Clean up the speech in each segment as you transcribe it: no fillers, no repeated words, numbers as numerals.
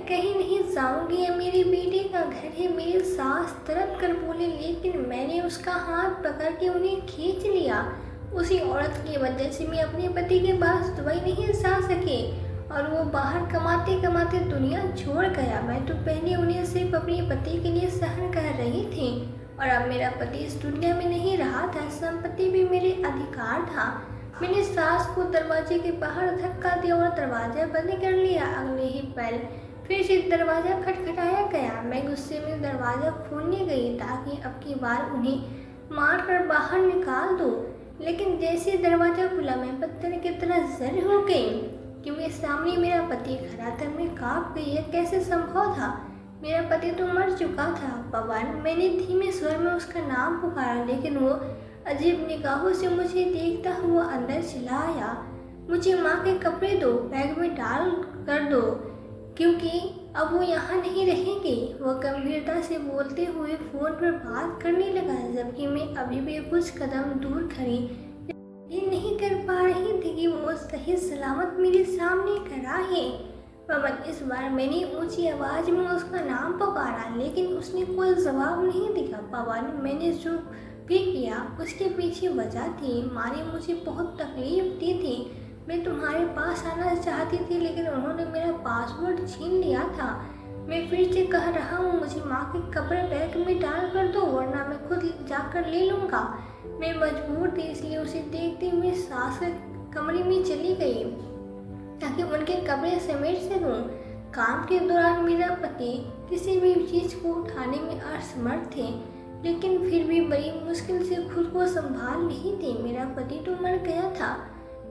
कहीं नहीं जाऊंगी, ये मेरी बेटी का घर है। मेरी सास तड़प कर बोले, लेकिन मैंने उसका हाथ पकड़ के उन्हें खींच लिया। उसी औरत की वजह से मैं अपने पति के पास दुबई नहीं जा सकी और वो बाहर कमाते कमाते दुनिया छोड़ गया। मैं तो पहले उन्हें सिर्फ अपने पति के लिए सहन कर रही थी और अब मेरा पति इस दुनिया में नहीं रहा था, संपत्ति भी मेरे अधिकार था। मैंने सास को दरवाजे के बाहर धक्का दिया और दरवाजा बंद कर लिया। अगले ही पल फिर से दरवाजा खटखटाया गया। मैं गुस्से में दरवाजा खोलने गई ताकि अब की बार उन्हें मार कर बाहर निकाल दूं, लेकिन जैसे दरवाजा खुला मैं पत्थर की तरह जर हो गई क्योंकि सामने मेरा पति खड़ा था। मैं कांप गई, यह कैसे संभव था? मेरा पति तो मर चुका था। पवन, मैंने धीमे स्वर में उसका नाम पुकारा, लेकिन वो अजीब निगाहों से मुझे देखता हुआ अंदर चला आया। मुझे माँ के कपड़े दो, बैग में डाल कर दो, क्योंकि अब वो यहाँ नहीं रहेंगे। वो गंभीरता से बोलते हुए फोन पर बात करने लगा, जबकि मैं अभी भी कुछ कदम दूर खड़ी ये नहीं कर पा रही थी कि वो सही सलामत मेरे सामने खड़ा है। पवन, इस बार मैंने ऊंची आवाज में उसका नाम पुकारा, लेकिन उसने कोई जवाब नहीं दिया। पवन, मैंने जो भी किया उसके पीछे वजह थी। माँ ने मुझे बहुत तकलीफ दी थी। मैं तुम्हारे पास आना चाहती थी, लेकिन उन्होंने मेरा पासवर्ड छीन लिया था। मैं फिर से कह रहा हूँ, मुझे माँ के कपड़े बैग में डाल कर दो, वरना मैं खुद जाकर ले लूँगा। मैं मजबूर थी, इसलिए उसे देखते हुए सास के कमरे में चली गई ताकि उनके कपड़े समेट सकूं। काम के दौरान मेरा पति किसी भी चीज़ को उठाने में असमर्थ थे, लेकिन फिर भी बड़ी मुश्किल से खुद को संभाल नहीं थे। मेरा पति तो मर गया था,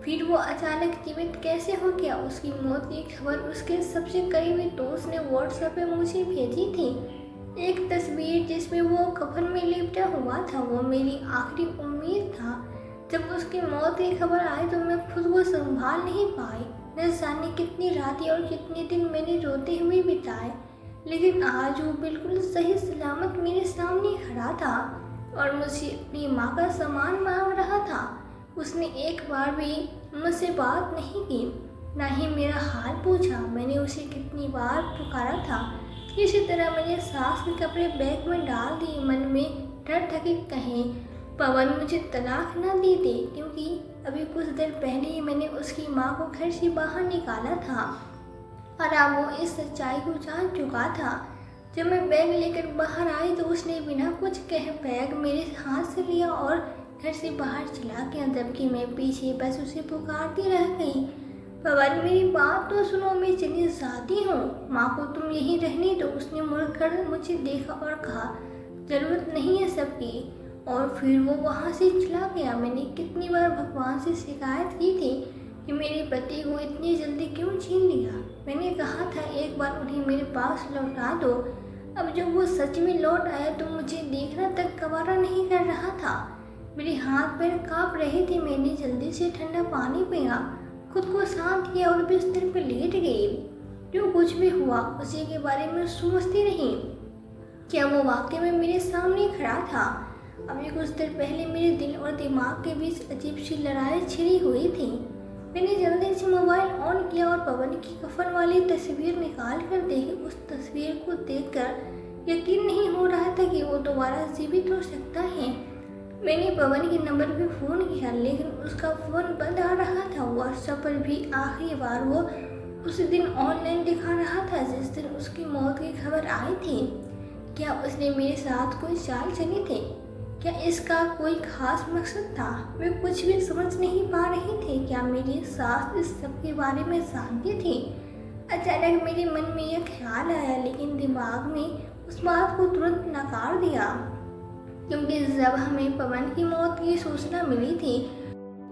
फिर वो अचानक जीवित कैसे हो गया? उसकी मौत की खबर उसके सबसे करीबी दोस्त ने व्हाट्सएप पे मुझे भेजी थी। एक तस्वीर जिसमें वो कफन में लिपटा हुआ था। वो मेरी आखिरी उम्मीद था। जब उसकी मौत की खबर आई तो मैं खुद को संभाल नहीं पाई। न जाने कितनी रातें और कितने दिन मैंने रोते हुए बिताए, लेकिन आज वो बिल्कुल सही सलामत मेरे सामने खड़ा था और मुझे अपनी माँ का सामान मांग रहा था। उसने एक बार भी मुझसे बात नहीं की, ना ही मेरा हाल पूछा। मैंने उसे कितनी बार पुकारा था। इसी तरह मैंने सास के कपड़े बैग में डाल दिए, मन में डर था कि कहीं पवन मुझे तलाक न दे दे, क्योंकि अभी कुछ देर पहले ही मैंने उसकी माँ को घर से बाहर निकाला था और अब वो इस सच्चाई को जान चुका था। जब मैं बैग लेकर बाहर आई तो उसने बिना कुछ कहे बैग मेरे हाथ से लिया और घर से बाहर चला गया, जबकि मैं पीछे बस उसे पुकारती रह गई। पवन, मेरी बात तो सुनो, मैं चली जाती हूँ, माँ को तुम यहीं रहने दो। उसने मुड़कर मुझे देखा और कहा, जरूरत नहीं है सबकी, और फिर वो वहाँ से चला गया। मैंने कितनी बार भगवान से शिकायत की थी कि मेरे पति को इतनी जल्दी क्यों छीन लिया। मैंने कहा था एक बार उन्हें मेरे पास लौटा दो। अब जब वो सच में लौट आया तो मुझे देखना तक गवारा नहीं कर रहा था। मेरे हाथ पैर कांप रहे थे। मैंने जल्दी से ठंडा पानी पिया, खुद को शांत किया और बिस्तर पर लेट गई। जो कुछ भी हुआ उसी के बारे में सोचती रही। क्या वो वाकई में मेरे सामने खड़ा था? अभी कुछ देर पहले मेरे दिल और दिमाग के बीच अजीब सी लड़ाई छिड़ी हुई थी। मैंने जल्दी से मोबाइल ऑन किया और पवन की कफन वाली तस्वीर निकाल कर देखी। उस तस्वीर को देखकर यकीन नहीं हो रहा था कि वो दोबारा जीवित हो सकता है। मैंने पवन के नंबर पर फ़ोन किया, लेकिन उसका फ़ोन बंद आ रहा था। व्हाट्सएप पर भी आखिरी बार वो उस दिन ऑनलाइन दिखा रहा था जिस दिन उसकी मौत की खबर आई थी। क्या उसने मेरे साथ कोई चाल चली थी? क्या इसका कोई खास मकसद था? मैं कुछ भी समझ नहीं पा रही थी। क्या मेरी सास इस सब के बारे में जानती थी? अचानक मेरे मन में यह ख्याल आया, लेकिन दिमाग ने उस बात को तुरंत नकार दिया, क्योंकि जब हमें पवन की मौत की सूचना मिली थी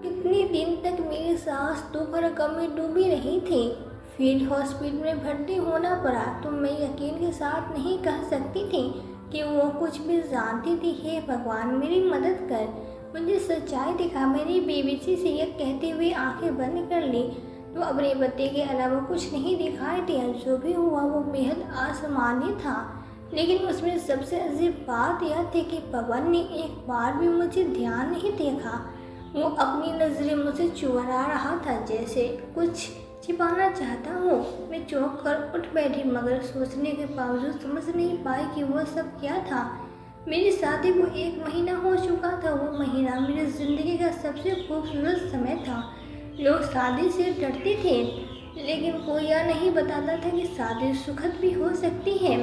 कितने दिन तक मेरी सास दोबारा गम में डूबी रही थी। फिर हॉस्पिटल में भर्ती होना पड़ा तो मैं यकीन के साथ नहीं कह सकती थी कि वो कुछ भी जानती थी। हे भगवान, मेरी मदद कर, मुझे सच्चाई दिखा। मैंने बेबसी से यह कहते हुए आंखें बंद कर ली तो अपने पति के अलावा कुछ नहीं दिखाई दिया। जो भी हुआ वो बेहद असामान्य था, लेकिन उसमें सबसे अजीब बात यह थी कि पवन ने एक बार भी मुझे ध्यान नहीं देखा। वो अपनी नज़रें मुझसे चुरा रहा था, जैसे कुछ छिपाना चाहता हूँ। मैं चौंक कर उठ बैठी, मगर सोचने के बावजूद समझ नहीं पाई कि वो सब क्या था। मेरी शादी को 1 महीना हो चुका था। वो महीना मेरी ज़िंदगी का सबसे खूबसूरत समय था। लोग शादी से डरते थे, लेकिन कोई यह नहीं बताता था कि शादी सुखद भी हो सकती है।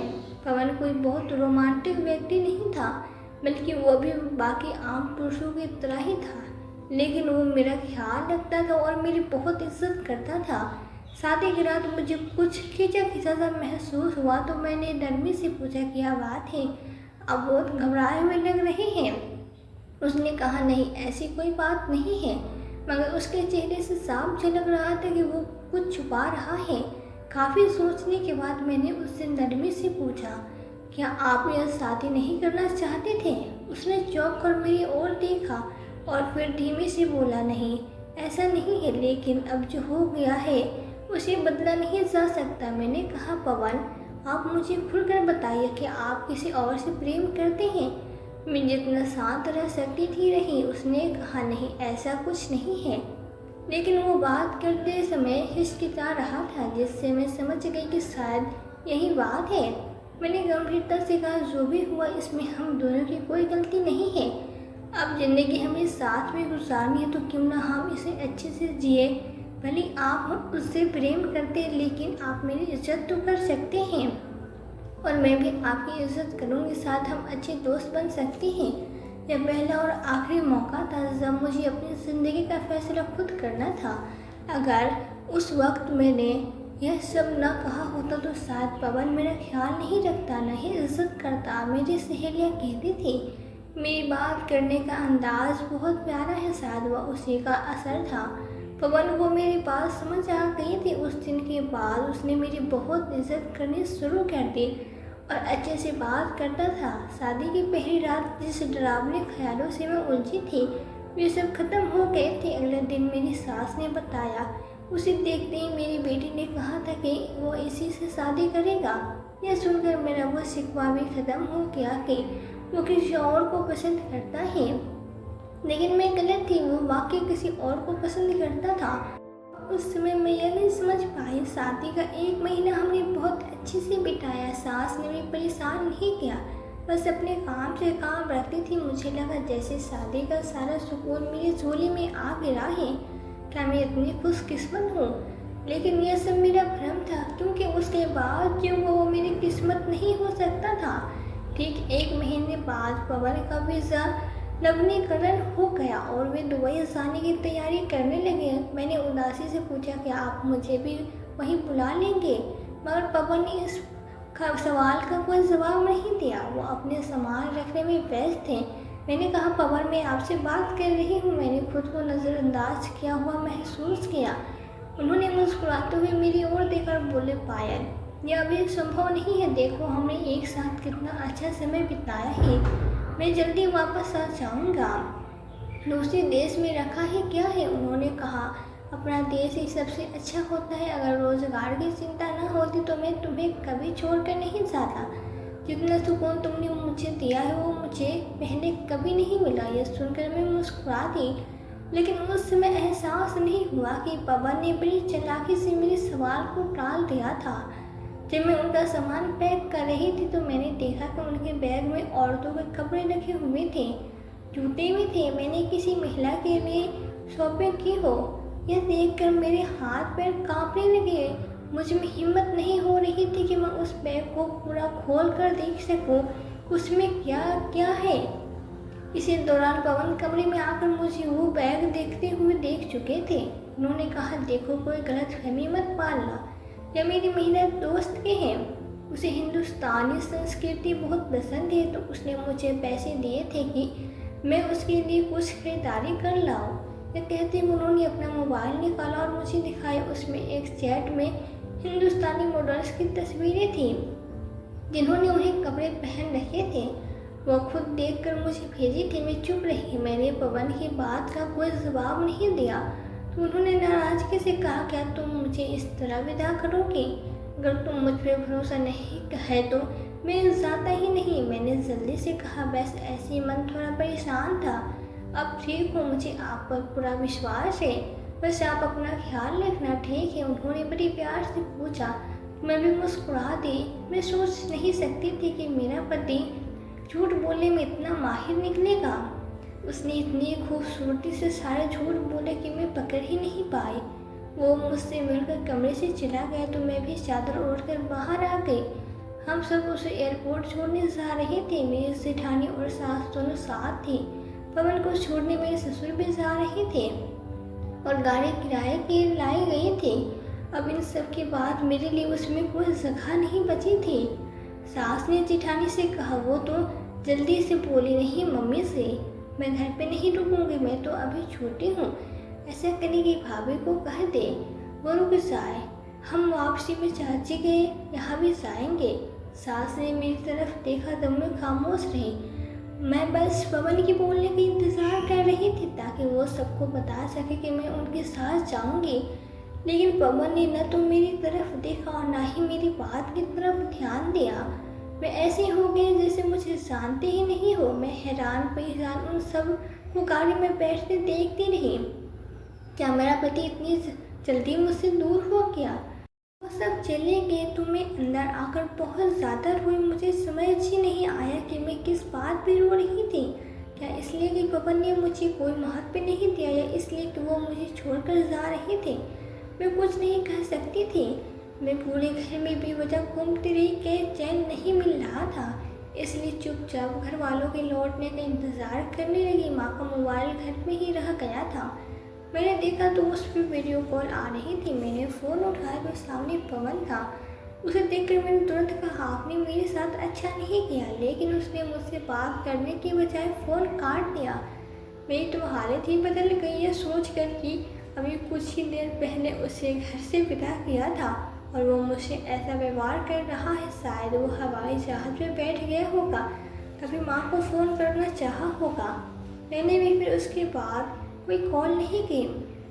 पवन कोई बहुत रोमांटिक व्यक्ति नहीं था, बल्कि वो भी बाकी आम पुरुषों की तरह ही था। लेकिन वो मेरा ख्याल रखता था और मेरी बहुत इज्जत करता था। शादी की रात मुझे कुछ खींचा सा महसूस हुआ तो मैंने नरमी से पूछा, क्या बात है, अब बहुत घबराए हुए लग रहे हैं। उसने कहा, नहीं ऐसी कोई बात नहीं है, मगर उसके चेहरे से साफ झलक रहा था कि वो कुछ छुपा रहा है। काफ़ी सोचने के बाद मैंने उससे नरमी से पूछा, क्या आप यह शादी नहीं करना चाहते थे? उसने चौंक कर मेरी ओर देखा और फिर धीमे से बोला, नहीं ऐसा नहीं है, लेकिन अब जो हो गया है उसे बदला नहीं जा सकता। मैंने कहा, पवन आप मुझे खुलकर बताइए कि आप किसी और से प्रेम करते हैं? मैं जितना शांत रह सकती थी रही। उसने कहा, नहीं ऐसा कुछ नहीं है, लेकिन वो बात करते समय हिचकिचा रहा था, जिससे मैं समझ गई कि शायद यही बात है। मैंने गंभीरता से कहा, जो भी हुआ इसमें हम दोनों की कोई गलती नहीं है। अब जिंदगी हमें साथ में गुजारनी है तो क्यों ना हम इसे अच्छे से जिए। भले आप उससे प्रेम करते हैं, लेकिन आप मेरी इज्जत तो कर सकते हैं और मैं भी आपकी इज्जत करूंगी। साथ हम अच्छे दोस्त बन सकते हैं। यह पहला और आखिरी मौका था जब मुझे अपनी ज़िंदगी का फैसला खुद करना था। अगर उस वक्त मैंने यह सब न कहा होता तो शायद पवन मेरा ख्याल नहीं रखता, न ही इज्जत करता। मेरी सहेलियाँ कहती थी मेरी बात करने का अंदाज बहुत प्यारा है, शायद वह उसी का असर था। पवन को मेरी बात समझ आ गई थी। उस दिन के बाद उसने मेरी बहुत इज्जत करनी शुरू कर दी और अच्छे से बात करता था। शादी की पहली रात जिस डरावने ख्यालों से मैं उलझी थी वे सब खत्म हो गए थे। अगले दिन मेरी सास ने बताया, उसे देखते ही मेरी बेटी ने कहा था कि वो इसी से शादी करेगा। यह सुनकर मेरा वो शिकवा भी खत्म हो गया कि वो किसी और को पसंद करता है। लेकिन मैं गलत थी, वो वाकई किसी और को पसंद करता था। उस समय मैं यह नहीं समझ पाई। शादी का 1 महीना हमने बहुत अच्छे से बिताया। सास ने भी परेशान नहीं किया, बस अपने काम से काम रखती थी। मुझे लगा जैसे शादी का सारा सुकून मेरी झोली में आ गिरा है। क्या मैं इतनी खुशकिस्मत हूँ? लेकिन यह सब मेरा भ्रम था, क्योंकि उसके बाद जो वो मेरी किस्मत नहीं हो सकता था। ठीक 1 महीने बाद पवन का वीज़ा नवीनीकरण हो गया और वे दुबई जाने की तैयारी करने लगे। मैंने उदासी से पूछा कि आप मुझे भी वहीं बुला लेंगे, मगर पवन ने इस सवाल का कोई जवाब नहीं दिया। वो अपने सामान रखने में व्यस्त थे। मैंने कहा, पवन मैं आपसे बात कर रही हूँ। मैंने खुद को नज़रअंदाज किया हुआ महसूस किया। उन्होंने मुस्कुराते हुए मेरी ओर देखकर बोले, पायल यह अभी संभव नहीं है। देखो हमने एक साथ कितना अच्छा समय बिताया है। मैं जल्दी वापस आ जाऊंगा। दूसरे देश में रखा है क्या है? उन्होंने कहा, अपना देश ही सबसे अच्छा होता है। अगर रोजगार की चिंता न होती तो मैं तुम्हें कभी छोड़कर नहीं जाता। जितना सुकून तुमने मुझे दिया है वो मुझे पहले कभी नहीं मिला। यह सुनकर मैं मुस्कुरा दी, लेकिन उस समय एहसास नहीं हुआ कि पवन ने बड़ी चालाकी से मेरे सवाल को टाल दिया था। जब मैं उनका सामान पैक कर रही थी तो मैंने देखा कि उनके बैग में औरतों के कपड़े रखे हुए थे, जूते भी थे। मैंने किसी महिला के लिए शॉपिंग की हो, यह देखकर मेरे हाथ पैर कांपने लगे। मुझ में हिम्मत नहीं हो रही थी कि मैं उस बैग को पूरा खोल कर देख सकूं, उसमें क्या क्या है। इसी दौरान पवन कमरे में आकर मुझे वो बैग देखते हुए देख चुके थे। उन्होंने कहा, देखो कोई गलतफहमी मत पालना, यह मेरी महिला दोस्त के हैं। उसे हिंदुस्तानी संस्कृति बहुत पसंद है, तो उसने मुझे पैसे दिए थे कि मैं उसके लिए कुछ खरीदारी कर लाऊं। यह कहते हुए उन्होंने अपना मोबाइल निकाला और मुझे दिखाया। उसमें एक सेट में हिंदुस्तानी मॉडल्स की तस्वीरें थी जिन्होंने उन्हें कपड़े पहन रखे थे। वह खुद देखकर मुझे भेजी थी। मैं चुप रही। मैंने पवन की बात का कोई जवाब नहीं दिया। तो उन्होंने नाराजगी से कहा, क्या तुम मुझे इस तरह विदा करोगी? अगर तुम मुझ पर भरोसा नहीं है तो मैं जाता ही नहीं। मैंने जल्दी से कहा, बस ऐसे ही मन थोड़ा परेशान था, अब ठीक हूँ, मुझे आप पर पूरा विश्वास है। बस आप अपना ख्याल रखना, ठीक है? उन्होंने बड़े प्यार से पूछा। मैं भी मुस्कुरा दी। मैं सोच नहीं सकती थी कि मेरा पति झूठ बोलने में इतना माहिर निकलेगा। उसने इतनी खूबसूरती से सारे झूठ बोले कि मैं पकड़ ही नहीं पाई। वो मुझसे मिलकर कमरे से चला गया तो मैं भी चादर ओढ़कर बाहर आ गई। हम सब उसे एयरपोर्ट छोड़ने जा रहे थे। मेरी जेठानी और सास दोनों साथ थी। पवन को छोड़ने मेरे ससुर भी जा रहे थे और गाड़ी किराए की लाई गई थी। अब इन सब के बाद मेरे लिए उसमें कोई जगह नहीं बची थी। सास ने जेठानी से कहा, वो तो जल्दी से बोली, नहीं मम्मी से, मैं घर पे नहीं रुकूंगी, मैं तो अभी छोटी हूँ। ऐसा करेगी भाभी को कह दे वो रुक जाए, हम वापसी में चाची के यहाँ भी जाएंगे। सास ने मेरी तरफ देखा तो मैं खामोश रही। मैं बस पवन की बोलने का इंतज़ार कर रही थी ताकि वो सबको बता सके कि मैं उनके साथ जाऊंगी। लेकिन पवन ने न तो मेरी तरफ देखा और ना ही मेरी बात की तरफ ध्यान दिया। मैं ऐसे हो गई जैसे मुझे जानते ही नहीं हो। मैं हैरान परेशान उन सब को गाड़ी में बैठते देखती रही। क्या मेरा पति इतनी जल्दी मुझसे दूर हो गया? वो सब चले गए तो मैं अंदर आकर बहुत ज़्यादा रोई। मुझे समझ ही नहीं आया कि मैं किस बात पे रो रही थी। क्या इसलिए कि पवन ने मुझे कोई महत्व नहीं दिया या इसलिए कि वो मुझे छोड़कर जा रहे थे? मैं कुछ नहीं कह सकती थी। मैं पूरे घर में बेवजह घूमती रही कि चैन नहीं मिल रहा था, इसलिए चुपचाप घर वालों के लौटने का इंतज़ार करने लगी। माँ का मोबाइल घर में ही रह गया था। मैंने देखा तो उस पर वीडियो कॉल आ रही थी। मैंने फ़ोन उठाया तो सामने पवन था। उसे देखकर मैंने तुरंत कहा, आपने मेरे साथ अच्छा नहीं किया, लेकिन उसने मुझसे बात करने के बजाय फ़ोन काट दिया। मेरी तो हालत ही बदल गई है सोच कर कि अभी कुछ ही देर पहले उसे घर से विदा किया था और वो मुझसे ऐसा व्यवहार कर रहा है। शायद वो हवाई जहाज़ में बैठ गया होगा, कभी माँ को फ़ोन करना चाहा होगा। मैंने भी फिर उसके बाद कोई कॉल नहीं की।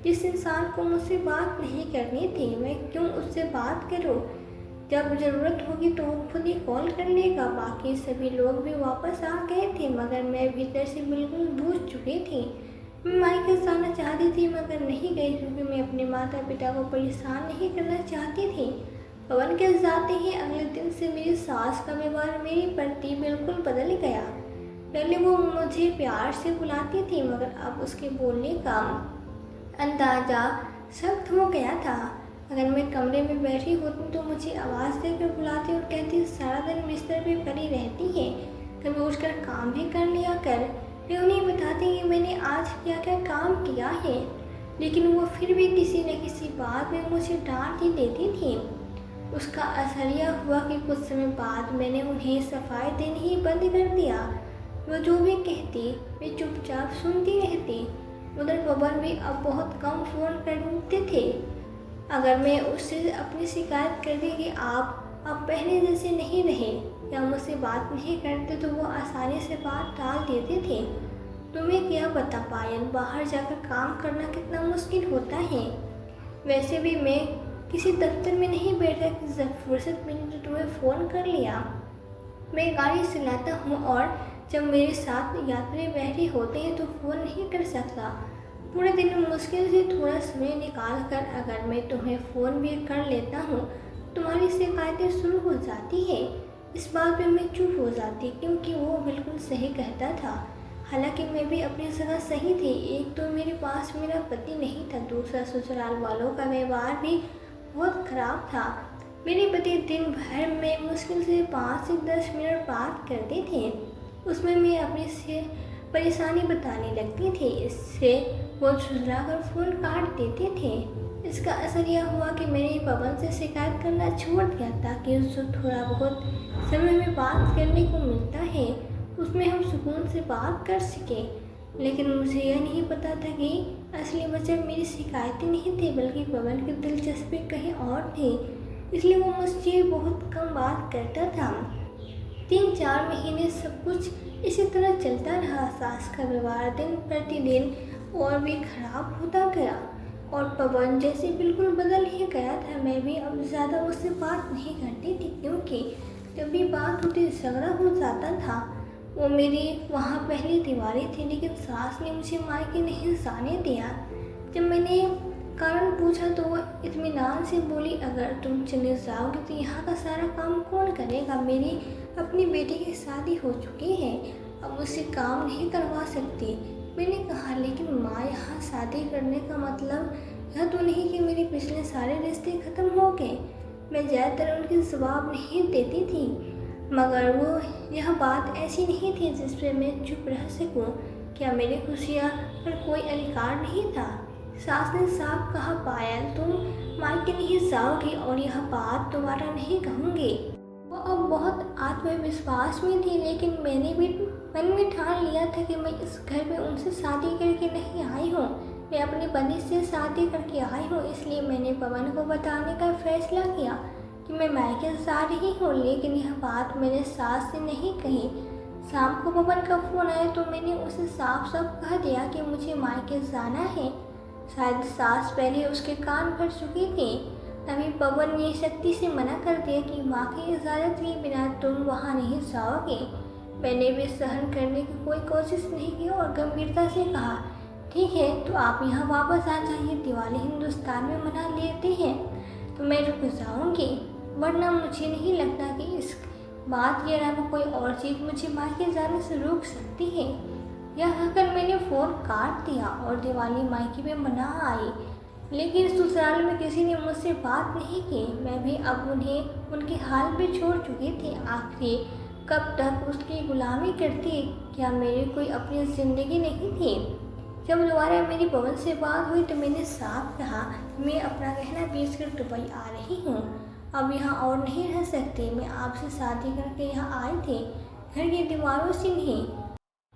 जिस इंसान को मुझसे बात नहीं करनी थी, मैं क्यों उससे बात करूं? जब ज़रूरत होगी तो वो खुद ही कॉल कर लेगा। बाकी सभी लोग भी वापस आ गए थे मगर मैं भीतर से बिल्कुल बूझ चुकी थी। मैं मायके जाना चाहती थी मगर नहीं गई क्योंकि मैं अपने माता पिता को परेशान नहीं करना चाहती थी। पवन के जाते ही अगले दिन से मेरी सास का व्यवहार मेरे प्रति बिल्कुल बदल गया। पहले वो मुझे प्यार से बुलाती थी मगर अब उसके बोलने का अंदाज़ा सख्त हो गया था। अगर मैं कमरे में बैठी होती तो मुझे आवाज़ देकर बुलाती और कहती, सारा दिन बिस्तर पे पड़ी रहती है, कभी उठकर काम भी कर लिया कर। मैं उन्हें बताती कि मैंने आज क्या क्या काम किया है, लेकिन वो फिर भी किसी न किसी बात में मुझे डांट ही देती थी। उसका असर यह हुआ कि कुछ समय बाद मैंने उन्हें सफाई देनी ही बंद कर दिया। वो जो भी कहती मैं चुपचाप सुनती रहती। उधर पवन भी अब बहुत कम फ़ोन करते थे। अगर मैं उससे अपनी शिकायत करती कि आप अब पहले जैसे नहीं रहे या मुझसे बात नहीं करते तो वो आसानी से बात टाल देते थे। तुम्हें क्या पता पायल, बाहर जाकर काम करना कितना मुश्किल होता है। वैसे भी मैं किसी दफ्तर में नहीं बैठा कि जब फुर्सत मिली तो तुम्हें फ़ोन कर लिया। मैं गाड़ी चलाता हूँ और जब मेरे साथ यात्री बैठे होते हैं तो फ़ोन नहीं कर सकता। पूरे दिन में मुश्किल से थोड़ा समय निकाल कर अगर मैं तुम्हें फ़ोन भी कर लेता हूँ तुम्हारी शिकायतें शुरू हो जाती है। इस बात पे मैं चुप हो जाती क्योंकि वो बिल्कुल सही कहता था। हालांकि मैं भी अपनी जगह सही थी। एक तो मेरे पास मेरा पति नहीं था, दूसरा ससुराल वालों का व्यवहार भी बहुत ख़राब था। मेरे पति दिन भर में मुश्किल से 5 से 10 मिनट बात करते थे, उसमें मैं अपनी से परेशानी बताने लगती थी। इससे वो झुंझलाकर फ़ोन काट देते थे। इसका असर यह हुआ कि मैंने पवन से शिकायत करना छोड़ दिया ताकि उससे थोड़ा बहुत समय में बात करने को मिलता है उसमें हम सुकून से बात कर सकें। लेकिन मुझे यह नहीं पता था कि असली वजह मेरी शिकायतें नहीं थी बल्कि पवन की दिलचस्पी कहीं और थी। इसलिए वो मुझसे बहुत कम बात करता था। 3-4 महीने सब कुछ इसी तरह चलता रहा। सास का व्यवहार दिन प्रतिदिन और भी खराब होता गया और पवन जैसे बिल्कुल बदल ही गया था। मैं भी अब ज़्यादा उससे बात नहीं करती थी क्योंकि जब भी बात होती झगड़ा हो जाता था। वो मेरी वहाँ पहली दीवारी थी, लेकिन सास ने मुझे मायके नहीं जाने दिया। जब मैंने कारण पूछा तो वो इत्मीनान से बोली, अगर तुम चले जाओगे तो यहाँ का सारा काम कौन करेगा? मेरी अपनी बेटी की शादी हो चुकी है, अब उससे काम नहीं करवा सकती। मैंने कहा, लेकिन माँ, यहाँ शादी करने का मतलब यह तो नहीं कि मेरे पिछले सारे रिश्ते ख़त्म हो गए। मैं ज़्यादातर उनके जवाब नहीं देती थी, मगर वो यह बात ऐसी नहीं थी जिस पर मैं चुप रह सकूं। क्या मेरी खुशियाँ पर कोई अधिकार नहीं था? सास ने साफ कहा, पायल, तुम मायके नहीं जाओगी और यह बात दोबारा नहीं कहूँगी। वो अब बहुत आत्मविश्वास में थी, लेकिन मैंने भी मन में ठान लिया था कि मैं इस घर में उनसे शादी करके नहीं आई हूँ, मैं अपने पति से शादी करके आई हूँ। इसलिए मैंने पवन को बताने का फैसला किया कि मैं मायके जा रही हूँ, लेकिन यह बात मैंने सास से नहीं कही। शाम को पवन का फ़ोन आया तो मैंने उसे साफ साफ कह दिया कि मुझे मायके जाना है। शायद सास पहले उसके कान भर चुकी थी, तभी पवन ने सख्ती से मना कर दिया कि माँ की इजाज़त के बिना तुम वहाँ नहीं जाओगे। मैंने भी सहन करने की कोई कोशिश नहीं की और गंभीरता से कहा, ठीक है, तो आप यहाँ वापस आ जाइए, दिवाली हिंदुस्तान में मना लेते हैं तो मैं रुक जाऊँगी, वरना मुझे नहीं लगता कि इस बात के अलावा कोई और चीज़ मुझे मायके जाने से रोक सकती है। यह कहकर मैंने फ़ोन काट दिया और दिवाली मायके में मना आई, लेकिन ससुराल में किसी ने मुझसे बात नहीं की। मैं भी अब उन्हें उनके हाल पे छोड़ चुकी थी। आखिर कब तक उसकी गुलामी करती? क्या मेरी कोई अपनी ज़िंदगी नहीं थी? जब दोबारा मेरी पवन से बात हुई तो मैंने साफ कहा, मैं अपना गहना बेचकर दुबई आ रही हूँ, अब यहाँ और नहीं रह सकती। मैं आपसे शादी करके यहाँ आई थी, घर की दीवारों से नहीं।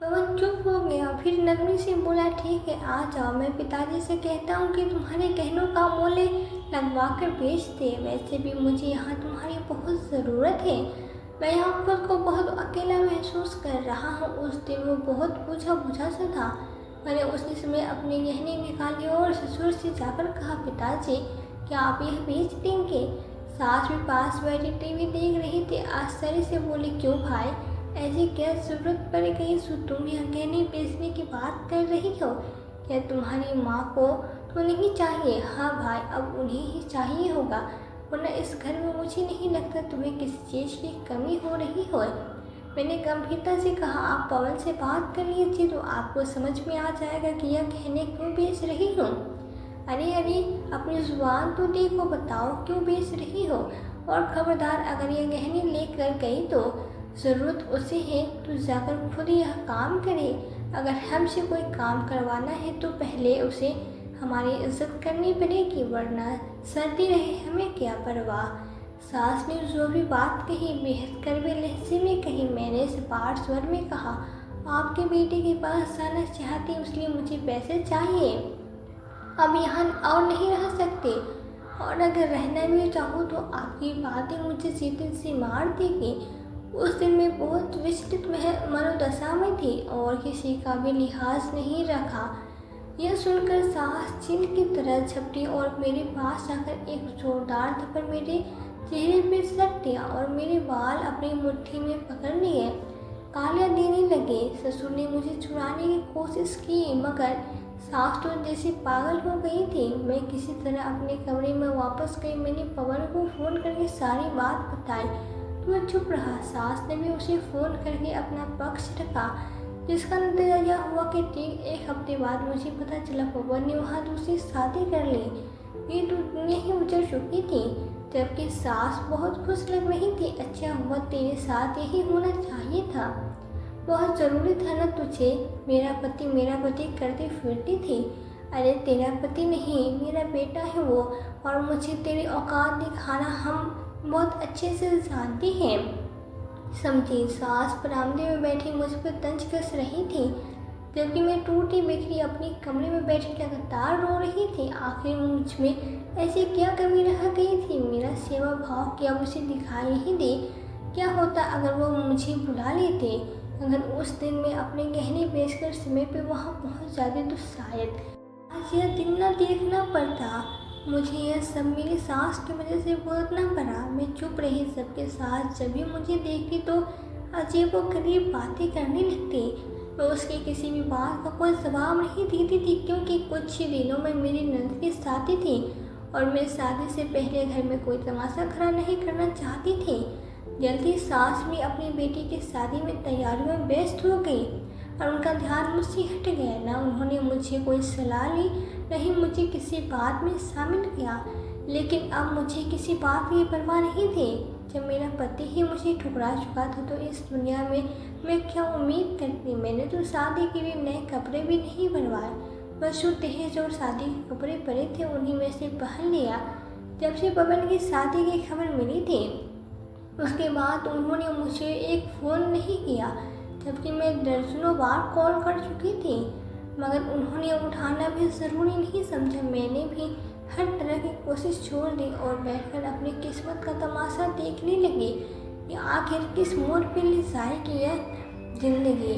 पवन चुप हो गया, फिर नरमी से बोला, ठीक है, आ जाओ, मैं पिताजी से कहता हूँ कि तुम्हारे गहनों का मोल लगवा कर बेच दे। वैसे भी मुझे यहाँ तुम्हारी बहुत ज़रूरत है, मैं यहाँ खुद को बहुत अकेला महसूस कर रहा हूँ। उस दिन वो बहुत बुझा बुझा सा था। मैंने उसी समय अपने गहने निकाले और ससुर से जाकर कहा, पिताजी, क्या आप यह बेच देंगे? सास भी पास बैठी टीवी देख रही थी, आश्चर्य से बोली, क्यों भाई, ऐसी क्या जरूरत पड़ गई सो तुम यह गहने बेचने की बात कर रही हो? क्या तुम्हारी माँ को तो नहीं चाहिए? हाँ भाई, अब उन्हें ही चाहिए होगा, वरना इस घर में मुझे नहीं लगता तुम्हें किसी चीज़ की कमी हो रही हो। मैंने गंभीरता से कहा, आप पवन से बात कर लीजिए तो आपको समझ में आ जाएगा कि यह गहने क्यों बेच रही हूँ। अरे अरे, अपनी जुबान तो देखो, बताओ क्यों बेच रही हो? और खबरदार, अगर यह गहने लेकर गई तो ज़रूरत उसे है तो जाकर खुद यह काम करे। अगर हमसे कोई काम करवाना है तो पहले उसे हमारी इज्जत करनी पड़ेगी, वरना सर्दी रहे हमें क्या परवाह। सास ने जो भी बात कही बेहद कड़वे लहजे में कही। मैंने सपाट स्वर में कहा, आपके बेटे के पास जाना चाहती हूँ, इसलिए मुझे पैसे चाहिए, अब यहाँ और नहीं रह सकते, और अगर रहना भी चाहूँ तो आपकी बातें मुझे सीधे से मार देगी। उस दिन मैं बहुत विचलित मनोदशा में थी और किसी का भी लिहाज नहीं रखा। यह सुनकर सास चिल की तरह झपटी और मेरे पास आकर एक जोरदार थप्पड़ मेरे चेहरे पे सट दिया और मेरे बाल अपनी मुट्ठी में पकड़ लिए, गालियाँ देने लगे। ससुर ने मुझे छुड़ाने की कोशिश की, मगर सास तो जैसे पागल हो गई थी। मैं किसी तरह अपने कमरे में वापस गई। मैंने पवन को फ़ोन करके सारी बात बताई तो वह चुप रहा। सास ने भी उसे फ़ोन करके अपना पक्ष रखा, जिसका नतीजा यह हुआ कि ठीक एक हफ्ते बाद मुझे पता चला पवन ने वहाँ दूसरी शादी कर ली। ये तो दुनिया ही उजड़ चुकी थी, जबकि सास बहुत खुश लग रही थी। अच्छा हुआ तेरे साथ यही होना चाहिए था, बहुत ज़रूरी था ना तुझे, मेरा पति करती फिरती थी। अरे तेरा पति नहीं, मेरा बेटा है वो, और मुझे तेरी औकात दिखाना हम बहुत अच्छे से जानती हैं। समझी। सास बरामदे में बैठी मुझ पर तंज कस रही थी, जबकि मैं टूटी बिखरी अपने कमरे में बैठी लगातार रो रही थी। आखिर मुझ में ऐसी क्या कमी रह गई थी? मेरा सेवा भाव क्या उसे दिखाई नहीं दे? क्या होता अगर वो मुझे बुला लेते? अगर उस दिन मैं अपने गहने बेचकर समय पे वहाँ पहुँच जाती तो शायद आज यह दिन न देखना पड़ता। मुझे यह सब मेरी सास की वजह से भुगतना पड़ा। मैं चुप रही। सबके साथ जब भी मुझे देखती तो अजीब व गरीब बातें करने लगती। मैं उसकी किसी भी बात का कोई जवाब नहीं देती थी, क्योंकि कुछ ही दिनों में मेरी नंद की शादी थी और मैं शादी से पहले घर में कोई तमाशा खड़ा नहीं करना चाहती थी। जल्दी सास भी अपनी बेटी की शादी में तैयारियों में व्यस्त हो गई और उनका ध्यान मुझसे हट गया। ना उन्होंने मुझे कोई सलाह ली, नहीं मुझे किसी बात में शामिल किया। लेकिन अब मुझे किसी बात की परवाह नहीं थी। जब मेरा पति ही मुझे ठुकरा चुका था तो इस दुनिया में मैं क्या उम्मीद करती। मैंने तो शादी के लिए नए कपड़े भी नहीं बनवाए, बस जो दहेज और शादी के कपड़े पड़े थे उन्हीं में से पहन लिया। जब से पवन की शादी की खबर मिली थी उसके बाद उन्होंने मुझे एक फ़ोन नहीं किया, जबकि मैं दर्जनों बार कॉल कर चुकी थी, मगर उन्होंने उठाना भी ज़रूरी नहीं समझा। मैंने भी हर तरह की कोशिश छोड़ दी और बैठकर अपनी किस्मत का तमाशा देखने लगी कि आखिर किस मोड़ पर ले जाएगी यह जिंदगी।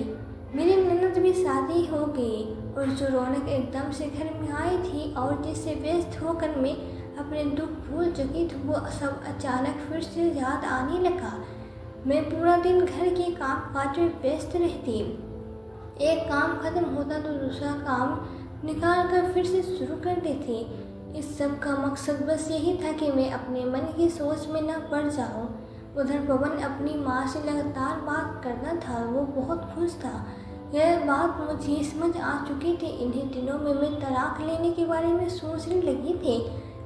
मेरी ननद भी शादी हो गई और जो रौनक एकदम से घर में आई थी और जिससे व्यस्त होकर मैं अपने दुख भूल चुकी थी, वो सब अचानक फिर से याद आने लगा। मैं पूरा दिन घर के काम काज में व्यस्त रहती। एक काम खत्म होता तो दूसरा काम निकाल कर फिर से शुरू कर देती। इस सब का मकसद बस यही था कि मैं अपने मन की सोच में न पड़ जाऊं। उधर पवन अपनी माँ से लगातार बात करता था, वो बहुत खुश था। यह बात मुझे समझ आ चुकी थी। इन्हीं दिनों में मैं तलाक लेने के बारे में सोचने लगी थी,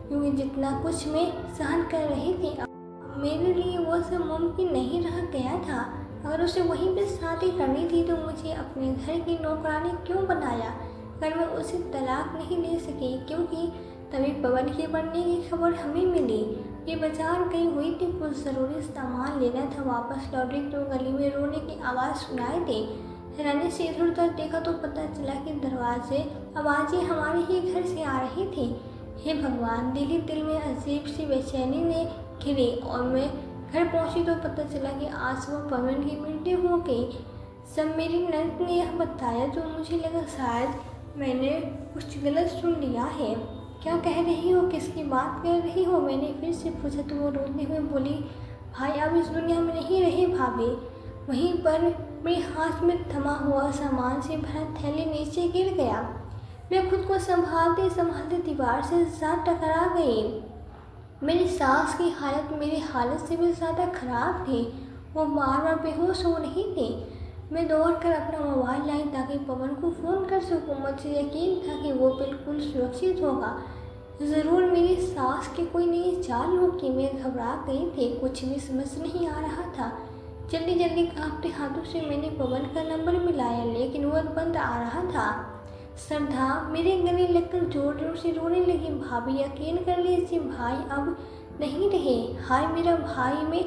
क्योंकि जितना कुछ मैं सहन कर रही थी अब मेरे लिए वो सब मुमकिन नहीं रह गया था। अगर उसे वहीं पर शादी करनी थी तो मुझे अपने घर की नौकरानी क्यों बनाया। अगर मैं उसे तलाक नहीं ले सकी, क्योंकि तभी पवन के बढ़ने की खबर हमें मिली। ये बाजार गई हुई थी, कुछ ज़रूरी सामान लेना था। वापस लौटी तो गली में रोने की आवाज़ सुनाई दी। हैरानी से इधर उधर देखा तो पता चला कि दरवाजे आवाज़ें हमारे ही घर से आ रही थी। हे भगवान, दिल में अजीब सी बेचैनी ने घिरी और मैं घर पहुंची तो पता चला कि आज सुबह पवन की मृत्यु हो गई। जब मेरी ननद ने यह बताया तो मुझे लगा शायद मैंने कुछ गलत सुन लिया है। क्या कह रही हो, किसकी बात कर रही हो? मैंने फिर से पूछा तो वो रोते हुए बोली, भाई अब इस दुनिया में नहीं रहे भाभी। वहीं पर मेरे हाथ में थमा हुआ सामान से भरा थैली नीचे गिर गया। मैं खुद को संभालते संभालते दीवार से जा टकरा गई। मेरी सास की हालत मेरी हालत से भी ज़्यादा खराब थी। वो बार बार बेहोश हो रही थी। मैं दौड़कर अपना मोबाइल लाई ताकि पवन को फ़ोन कर सकूं। मुझे यकीन था कि वो बिल्कुल सुरक्षित होगा। ज़रूर मेरी सास की कोई नई चाल होगी। मैं घबरा गई थी, कुछ भी समझ नहीं आ रहा था। जल्दी जल्दी कांपते हाथों से मैंने पवन का नंबर मिलाया, लेकिन वो बंद आ रहा था। श्रद्धा मेरे गले लगकर जोर जोर से रोने लगी। भाभी यकीन कर लीजिए, भाई अब नहीं रहे। हाय मेरा भाई में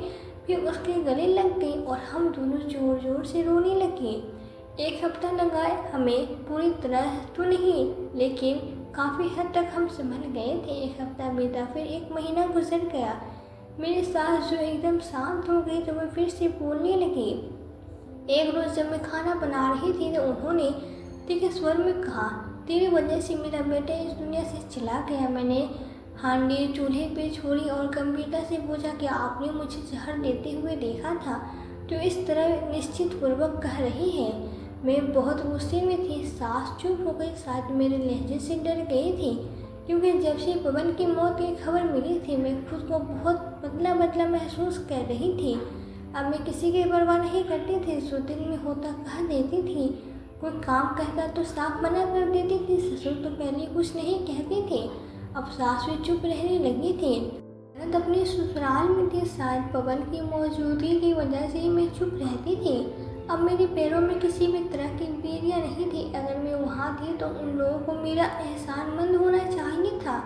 भी उसके गले लग गई और हम दोनों जोर जोर से रोने लगे। एक हफ्ता लगा हमें, पूरी तरह तो नहीं लेकिन काफ़ी हद तक हम संभल गए थे। एक हफ्ता बीता, फिर एक महीना गुजर गया। मेरी सास जो एकदम शांत हो गई तो वह फिर से बोलने लगी। एक रोज़ जब मैं खाना बना रही थी तो उन्होंने तीखे स्वर में कहा, तेरी वजह से मेरा बेटा इस दुनिया से चला गया। मैंने हांडी चूल्हे पे छोड़ी और गंभीरता से पूछा कि आपने मुझे जहर देते हुए देखा था? तो इस तरह निश्चित पूर्वक कह रही है। मैं बहुत गुस्से में थी। सास चुप हो गई, शायद मेरे लहजे से डर गई थी, क्योंकि जब से पवन की मौत की खबर मिली थी मैं खुद को बहुत बदला बदला महसूस कर रही थी। अब मैं किसी की परवाह नहीं करती थी। जो दिल में होता कह देती थी। कोई काम कहता तो साफ मना कर देती थी। ससुर तो पहले कुछ नहीं कहते थे, अब सास भी चुप रहने लगी थी। ननद अपने ससुराल में थी, शायद पवन की मौजूदगी की वजह से ही मैं चुप रहती थी। अब मेरे पैरों में किसी भी तरह की बेरियां नहीं थी। अगर मैं वहाँ थी तो उन लोगों को मेरा एहसानमंद होना चाहिए था।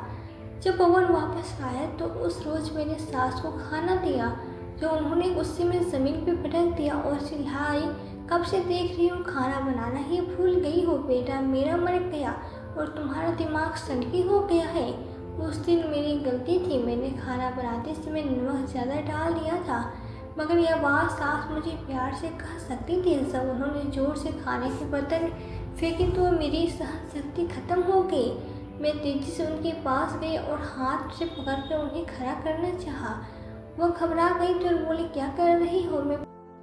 जब पवन वापस आया तो उस रोज़ मैंने सास को खाना दिया, जो उन्होंने गुस्से में ज़मीन पर पटक दिया और चिल्लाई, कब से देख रही हूँ, खाना बनाना ही भूल गई हो बेटा। मेरा मर गया और तुम्हारा दिमाग सनकी हो गया है। उस दिन मेरी गलती थी, मैंने खाना बनाते समय नमक ज़्यादा डाल दिया था, मगर यह बात सास मुझे प्यार से कह सकती थी। जब उन्होंने ज़ोर से खाने के बर्तन फेंके तो मेरी सहन शक्ति खत्म हो गई। मैं तेजी से उनके पास गई और हाथ से पकड़कर उन्हें खड़ा करना चाहा। वो घबरा गई तो बोली, क्या कर रही हो?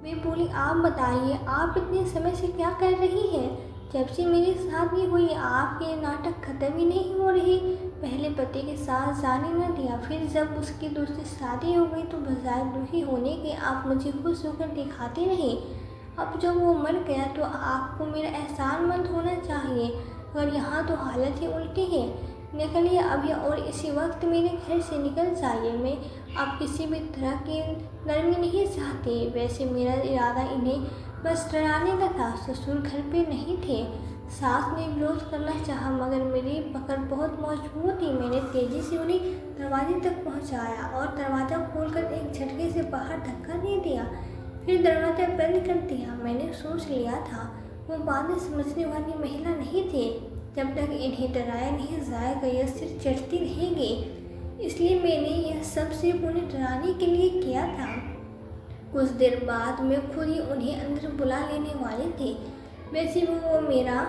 मैं मैं बोली, आप बताइए, आप इतने समय से क्या कर रही हैं? जब से मेरे साथ ये हुई आप ये नाटक ख़त्म ही नहीं हो रही। पहले पति के साथ जाने न दिया, फिर जब उसकी दूसरी शादी हो गई तो बजाय दुखी होने के आप मुझे खुश होकर दिखाती रही। अब जब वो मर गया तो आपको मेरा एहसानमंद होना चाहिए, और यहाँ तो हालत ही उल्टी है। निकलिए अभी और इसी वक्त मेरे घर से निकल जाइए। मैं अब किसी भी तरह की नरमी नहीं चाहती। वैसे मेरा इरादा इन्हें बस डराने का था। ससुर घर पे नहीं थे। सास ने विरोध करना चाहा, मगर मेरी पकड़ बहुत मजबूत थी। मैंने तेजी से उन्हें दरवाजे तक पहुंचाया और दरवाज़ा खोलकर एक झटके से बाहर धक्का दे दिया, फिर दरवाज़ा बंद कर दिया। मैंने सोच लिया था वो बातें समझने वाली महिला नहीं थी। जब तक इन्हें डराया नहीं जाएगा यह सिर चढ़ती रहेगी, इसलिए मैंने यह सब सिर्फ उन्हें डराने के लिए किया था। कुछ देर बाद मैं खुद ही उन्हें अंदर बुला लेने वाली थी। वैसे वो मेरा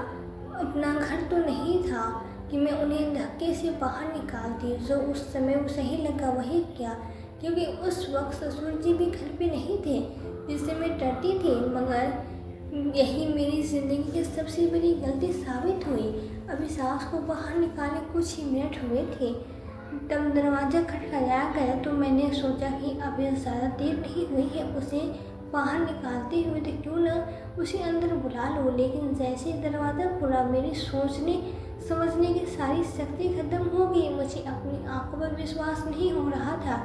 अपना घर तो नहीं था कि मैं उन्हें धक्के से बाहर निकालती। जो उस समय सही लगा वही किया, क्योंकि उस वक्त ससुर जी भी घर पे नहीं थे, जिससे मैं डरती थी। मगर यही मेरी ज़िंदगी की सबसे बड़ी गलती साबित हुई। अभी सास को बाहर निकाले कुछ ही मिनट हुए थे, तब दरवाज़ा खटखटाया गया तो मैंने सोचा कि अभी ज़्यादा देर नहीं हुई है, उसे बाहर निकालते हुए तो क्यों न उसे अंदर बुला लो। लेकिन जैसे ही दरवाज़ा खुला मेरी सोचने समझने की सारी शक्ति खत्म हो गई। मुझे अपनी आंखों पर विश्वास नहीं हो रहा था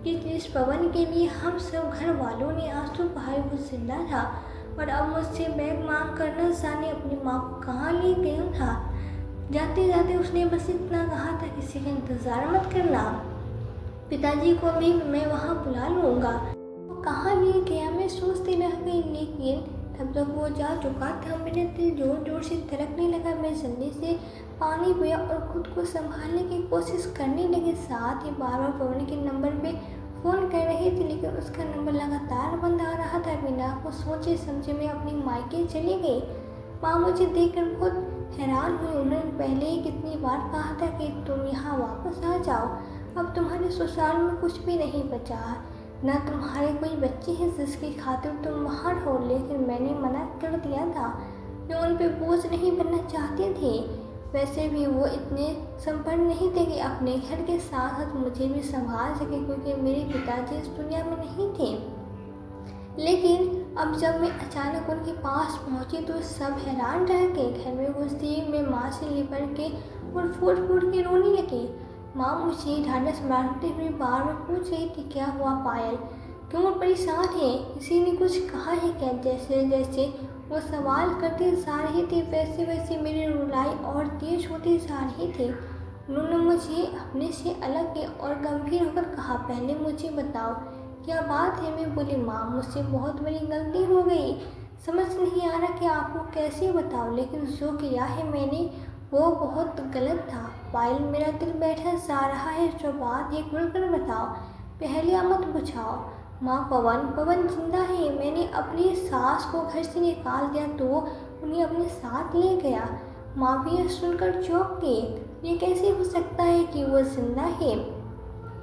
कि जिस पवन के लिए हम सब घर वालों ने आंसू बहाए वो जिंदा था, और अब मुझसे बैग मांग कर न जाने अपनी माँ को कहाँ ले गया था। जाते जाते उसने बस इतना कहा था, किसी का इंतज़ार मत करना, पिताजी को भी मैं वहाँ बुला लूँगा। वो कहाँ ले गया मैं सोचती रह गई, लेकिन तब तक वो जा चुका था। मेरे दिल जोर जोर से धड़कने लगा। मैं जल्दी से पानी पिया और खुद को संभालने की कोशिश करने लगी। साथ ही बार बार पवन के नंबर पे फ़ोन कर रही थी, लेकिन उसका नंबर लगातार बंद आ रहा था। बिना कुछ सोचे समझे मैं अपनी मायके चली गई। माँ मुझे देखकर बहुत हैरान हुई। उन्होंने पहले ही कितनी बार कहा था कि तुम यहाँ वापस आ जाओ, अब तुम्हारे ससुराल में कुछ भी नहीं बचा, न तुम्हारे कोई बच्चे हैं जिसकी खातिर तुम वहाँ रहो। लेकिन मैंने मना कर दिया था, मैं उन पर बोझ नहीं बनना चाहती थी। वैसे भी वो इतने संपन्न नहीं थे कि अपने घर के साथ साथ मुझे भी संभाल सके, क्योंकि मेरे पिताजी इस दुनिया में नहीं थे। लेकिन अब जब मैं अचानक उनके पास पहुंची तो सब हैरान रह गए। घर में घुसते मैं माँ से लिपट के और फूट फूट के रोने लगी। माँ मुझे ढांढस बांधते हुए बार बार पूछ रही थी, क्या हुआ पायल, क्यों परेशान है, किसी ने कुछ कहा है क्या? जैसे जैसे वो सवाल करते जा रही थी वैसे वैसे मेरी रुलाई और तेज होती जा रही थी। उन्होंने मुझे अपने से अलग किया और गंभीर होकर कहा, पहले मुझे बताओ क्या बात है? मैं बोली, माँ मुझसे बहुत बड़ी गलती हो गई, समझ नहीं आ रहा कि आपको कैसे बताओ, लेकिन जो किया है मैंने वो बहुत गलत था। पायल मेरा दिल बैठा जा रहा है, जो बात है खुलकर बताओ, पहले मत बुझाओ। माँ पवन जिंदा है। मैंने अपनी सास को घर से निकाल दिया तो उन्हें अपने साथ ले गया। माँ भी यह सुनकर चौंक गई। ये कैसे हो सकता है कि वो जिंदा है?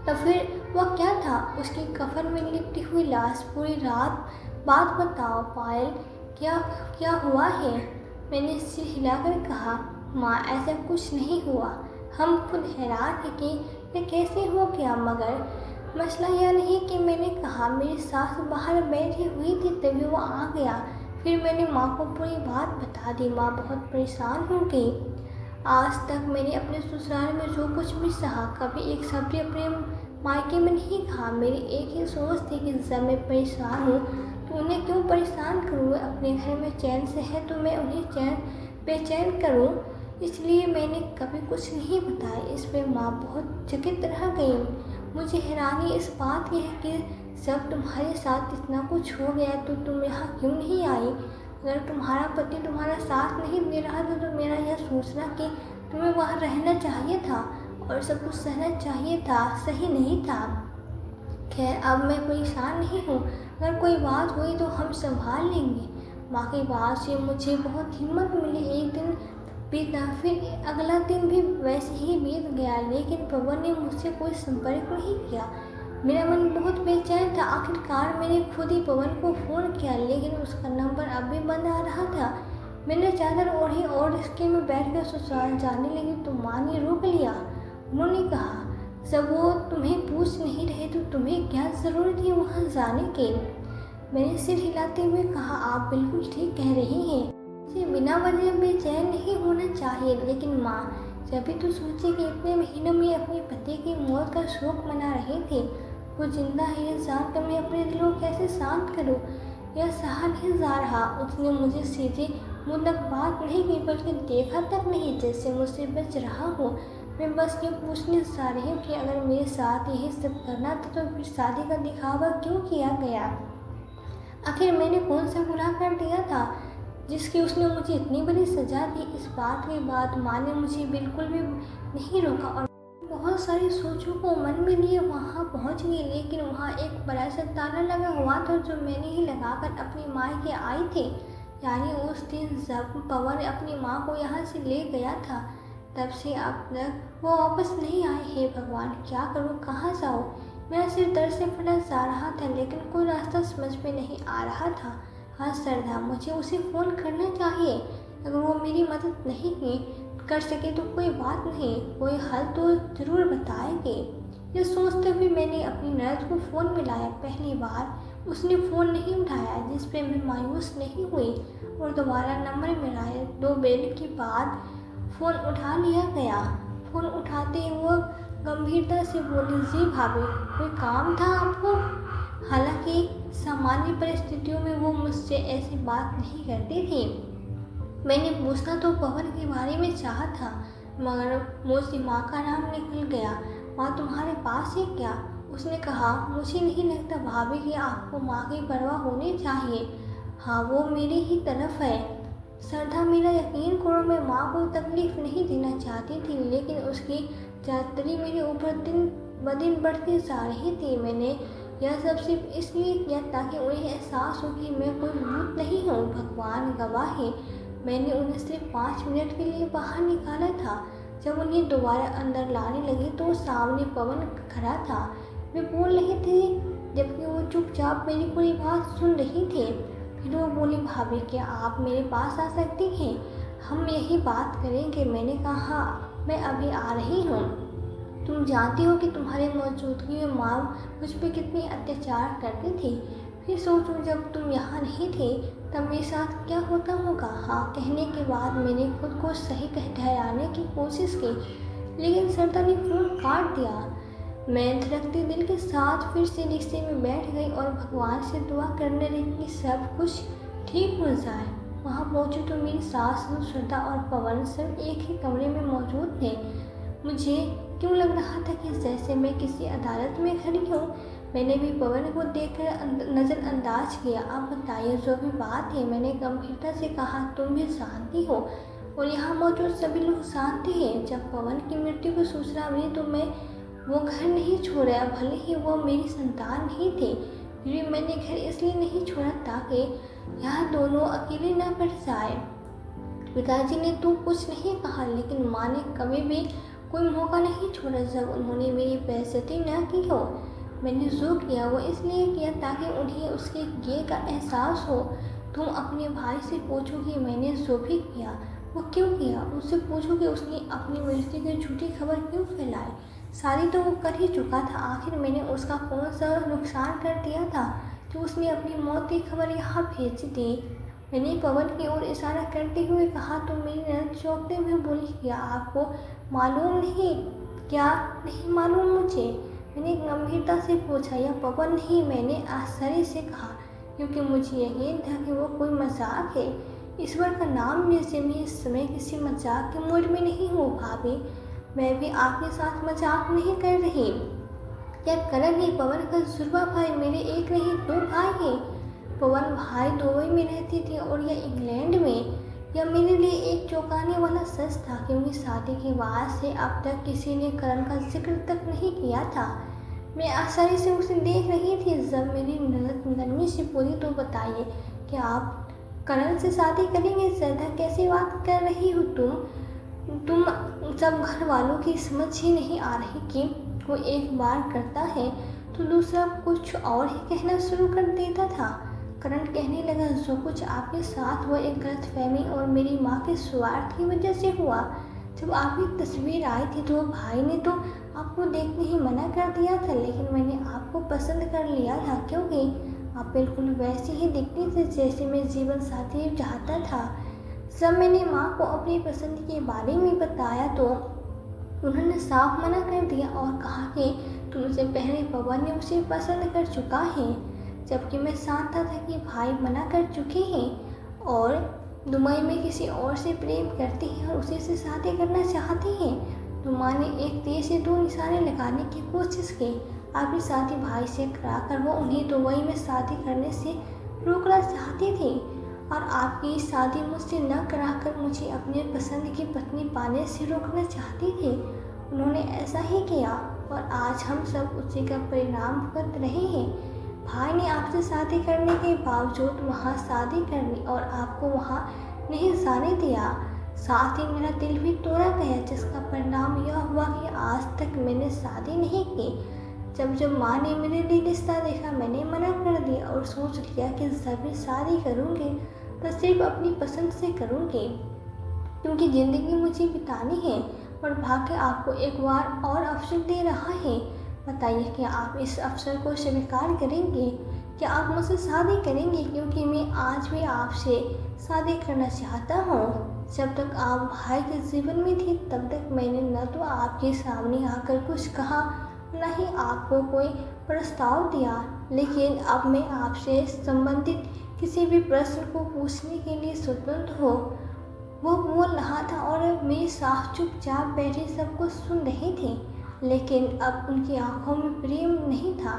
तो फिर वह क्या था? उसकी कफन में लिपटी हुई लाश। पूरी रात बात बताओ पायल, क्या क्या हुआ है? मैंने सिर हिलाकर कहा, माँ ऐसा कुछ नहीं हुआ। हम खुद हैरान हैं कि ये कैसे हो गया, मगर मसला यह नहीं कि मैंने कहा मेरी सास बाहर बैठी हुई थी तभी वो आ गया। फिर मैंने माँ को पूरी बात बता दी। माँ बहुत परेशान हो गई। आज तक मैंने अपने ससुराल में जो कुछ भी सहा, कभी एक शब्द अपने मायके में नहीं कहा। मेरी एक ही सोच थी कि जब मैं परेशान हूँ तो उन्हें क्यों परेशान करूँ। अपने घर में चैन से है तो मैं उन्हें बेचैन करूँ, इसलिए मैंने कभी कुछ नहीं बताया। इस पर माँ बहुत चकित रह गई। मुझे हैरानी इस बात की है कि जब तुम्हारे साथ इतना कुछ हो गया तो तुम यहाँ क्यों नहीं आई? अगर तुम्हारा पति तुम्हारा साथ नहीं दे रहा था तो मेरा यह सोचना कि तुम्हें वहाँ रहना चाहिए था और सब कुछ सहना चाहिए था सही नहीं था। खैर अब मैं परेशान नहीं हूँ, अगर कोई बात हुई तो हम संभाल लेंगे। माँ की बात से मुझे बहुत हिम्मत मिली। एक दिन बीता, फिर अगला दिन भी वैसे ही बीत गया, लेकिन पवन ने मुझसे कोई संपर्क नहीं किया। मेरा मन बहुत बेचैन था। आखिरकार मैंने खुद ही पवन को फ़ोन किया, लेकिन उसका नंबर अब भी बंद आ रहा था। मैंने चादर ओढ़ी और रिक्शे में बैठकर ससुराल जाने लगी तो माँ ने रोक लिया। उन्होंने कहा, जब वो तुम्हें पूछ नहीं रहे तो तुम्हें क्या ज़रूरत है वहाँ जाने की। मैंने सिर हिलाते हुए कहा, आप बिल्कुल ठीक कह रही हैं, मुझे बिना वजह बेचैन नहीं होना चाहिए। लेकिन माँ, जब भी तो सोचे कि इतने महीनों में अपने पति की मौत का शोक मना रहे थे, वो जिंदा है ये जानकर मैं अपने दिल को कैसे शांत करूं। यह सहा नहीं जा रहा। उसने मुझे सीधे मुंह तक बात नहीं की, बल्कि देखा तक नहीं, जैसे मुझसे बच रहा हो। मैं बस ये पूछने जा रही हूँ कि अगर मेरे साथ यही सब करना था तो फिर शादी का दिखावा क्यों किया गया। आखिर मैंने कौन सा गुनाह कर दिया था जिसकी उसने मुझे इतनी बड़ी सजा दी। इस बात के बाद माँ ने मुझे बिल्कुल भी नहीं रोका और बहुत सारी सोचों को मन में लिए वहाँ पहुँच गई। लेकिन वहाँ एक बड़ा सा ताला लगा हुआ था जो मैंने ही लगाकर अपनी माँ के आई थी। यानी उस दिन जब पवन अपनी माँ को यहाँ से ले गया था, तब से अब तक वो वापस नहीं आए। हे भगवान, क्या करूँ, कहाँ जाऊँ। मेरा सिर दर्द से फटा जा रहा था, लेकिन कोई रास्ता समझ में नहीं आ रहा था। हाँ श्रद्धा, मुझे उसे फ़ोन करना चाहिए। अगर वो मेरी मदद नहीं कर सके तो कोई बात नहीं, कोई हल तो ज़रूर बताएगी। ये सोचते हुए मैंने अपनी ननद को फ़ोन मिलाया। पहली बार उसने फ़ोन नहीं उठाया, जिस पे मैं मायूस नहीं हुई और दोबारा नंबर मिलाया। 2 बेल के बाद फ़ोन उठा लिया गया। फ़ोन उठाते ही वो गंभीरता से बोली, जी भाभी, कोई काम था आपको। हालांकि सामान्य परिस्थितियों में वो मुझसे ऐसी बात नहीं करती थी। मैंने पूछना तो पवन के बारे में चाहा था, मगर मुझसे माँ का नाम निकल गया। माँ तुम्हारे पास है क्या? उसने कहा, मुझे नहीं लगता भाभी कि आपको माँ की परवाह होनी चाहिए। हाँ, वो मेरी ही तरफ है। श्रद्धा, मेरा यकीन करो, मैं माँ को तकलीफ़ नहीं देना चाहती थी, लेकिन उसकी जादरी मेरे ऊपर दिन ब दिन बढ़ती जा रही थी। मैंने यह सब सिर्फ इसलिए किया ताकि उन्हें एहसास हो कि मैं कोई भूत नहीं हूँ। भगवान गवाह है, मैंने उन्हें सिर्फ 5 मिनट के लिए बाहर निकाला था। जब उन्हें दोबारा अंदर लाने लगी तो सामने पवन खड़ा था। वे बोल रहे थे, जबकि वो चुपचाप मेरी पूरी बात सुन रही थी। फिर वो बोली, भाभी, क्या आप मेरे पास आ सकती हैं? हम यही बात करेंगे। मैंने कहा, मैं अभी आ रही हूँ। तुम जानती हो कि तुम्हारी मौजूदगी में माँ मुझ पर कितनी अत्याचार करती थी। फिर सोचूं, जब तुम यहाँ नहीं थे तब मेरे साथ क्या होता होगा। हाँ कहने के बाद मैंने खुद को सही ठहराने की कोशिश की, लेकिन श्रद्धा ने फ़ोन काट दिया। मैं धड़कते दिल के साथ फिर से रिक्शे में बैठ गई और भगवान से दुआ करने लगी कि सब कुछ ठीक हो जाए। वहाँ पहुँची तो मेरी सास, श्रद्धा और पवन सिर्फ एक ही कमरे में मौजूद थे। मुझे क्यों लग रहा था कि जैसे मैं किसी अदालत में खड़ी हूँ। मैंने भी पवन को देखकर नज़रअंदाज किया। अब बताइए जो भी बात है, मैंने गंभीरता से कहा। तुम भी जानती हो और यहाँ मौजूद सभी लोग जानते हैं, जब पवन की मृत्यु की सूचना मिली तो मैं वो घर नहीं छोड़ा। भले ही वो मेरी संतान नहीं थे, फिर भी मैंने घर इसलिए नहीं छोड़ा ताकि यहाँ दोनों अकेले न पड़ जाए। पिताजी ने तो कुछ नहीं कहा, लेकिन माँ ने कभी भी कोई मौका नहीं छोड़ा जब उन्होंने मेरी बेइज्जती न की हो। मैंने जो किया वो इसलिए किया ताकि उन्हें उसके किए का एहसास हो। तुम अपने भाई से पूछो कि मैंने जो भी किया वो क्यों किया। उससे पूछो कि उसने अपनी मृत्यु की झूठी खबर क्यों फैलाई। शादी तो वो कर ही चुका था। आखिर मैंने उसका कौन सा नुकसान कर दिया था जो उसने अपनी मौत की खबर यहाँ भेज दी। मैंने पवन की ओर इशारा करते हुए कहा तो मेरी ननद चौंकते हुए बोली, क्या आपको मालूम नहीं? क्या नहीं मालूम मुझे? मैंने गंभीरता से पूछा। या पवन नहीं, मैंने आश्चर्य से कहा, क्योंकि मुझे यकीन था कि वो कोई मजाक है। ईश्वर का नाम लेने से मैं इस समय किसी मजाक के मूड में नहीं हूँ भाभी। मैं भी आपके साथ मजाक नहीं कर रही। क्या करण है पवन का जुड़वा भाई, मेरे एक नहीं 2 भाई हैं। पवन भाई दुबई में रहते थे और यह इंग्लैंड में। यह मेरे लिए एक चौंकाने वाला सच था, क्योंकि शादी के बाद से अब तक किसी ने करण का जिक्र तक नहीं किया था। मैं आश्चर्य से उसे देख रही थी। जब मेरी ननद नरमी से बोली, तो बताइए, क्या आप करण से शादी करेंगे? श्रद्धा, कैसी बात कर रही हो तुम सब घर वालों की समझ ही नहीं आ रही कि कोई एक बार करता है तो दूसरा कुछ और ही कहना शुरू कर देता था। करण कहने लगा, जो कुछ आपके साथ हुआ एक गलतफहमी और मेरी माँ के स्वार्थ की वजह से हुआ। जब आपकी तस्वीर आई थी तो भाई ने तो आपको देखने ही मना कर दिया था, लेकिन मैंने आपको पसंद कर लिया था क्योंकि आप बिल्कुल वैसे ही दिखते थे जैसे मैं जीवन साथी चाहता था। जब मैंने माँ को अपनी पसंद के बारे में बताया तो उन्होंने साफ मना कर दिया और कहा कि तुमसे पहले पवन ने उसे पसंद कर चुका है, जबकि मैं जानता था कि भाई मना कर चुके हैं और दुबई में किसी और से प्रेम करते हैं और उसी से शादी करना चाहते हैं। तो माँ ने एक तीर से दो निशाने लगाने की कोशिश की। आपकी शादी भाई से कराकर वो उन्हें दुबई में शादी करने से रोकना चाहती थी और आपकी शादी मुझसे न कराकर मुझे अपने पसंद की पत्नी पाने से रोकना चाहती थी। उन्होंने ऐसा ही किया और आज हम सब उसी का परिणाम भुगत रहे हैं। भाई ने आपसे शादी करने के बावजूद वहाँ शादी करनी और आपको वहाँ नहीं जाने दिया। साथ ही मेरा दिल भी तोड़ा गया, जिसका परिणाम यह हुआ कि आज तक मैंने शादी नहीं की। जब माँ ने मेरे लिए रिश्ता देखा मैंने मना कर दिया और सोच लिया कि जब भी शादी करूँगी तो सिर्फ अपनी पसंद से करूँगी, क्योंकि ज़िंदगी मुझे बितानी है और भाग्य आपको एक बार और अवसर दे रहा है। बताइए, क्या आप इस अवसर को स्वीकार करेंगे? क्या आप मुझसे शादी करेंगे? क्योंकि मैं आज भी आपसे शादी करना चाहता हूँ। जब तक आप भाई के जीवन में थी तब तक मैंने न तो आपके सामने आकर कुछ कहा न ही आपको कोई प्रस्ताव दिया, लेकिन अब मैं आपसे संबंधित किसी भी प्रश्न को पूछने के लिए स्वतंत्र हो। वो बोल रहा था और मैं साफ चुपचाप बैठे सब कुछ सुन रही थी, लेकिन अब उनकी आंखों में प्रेम नहीं था।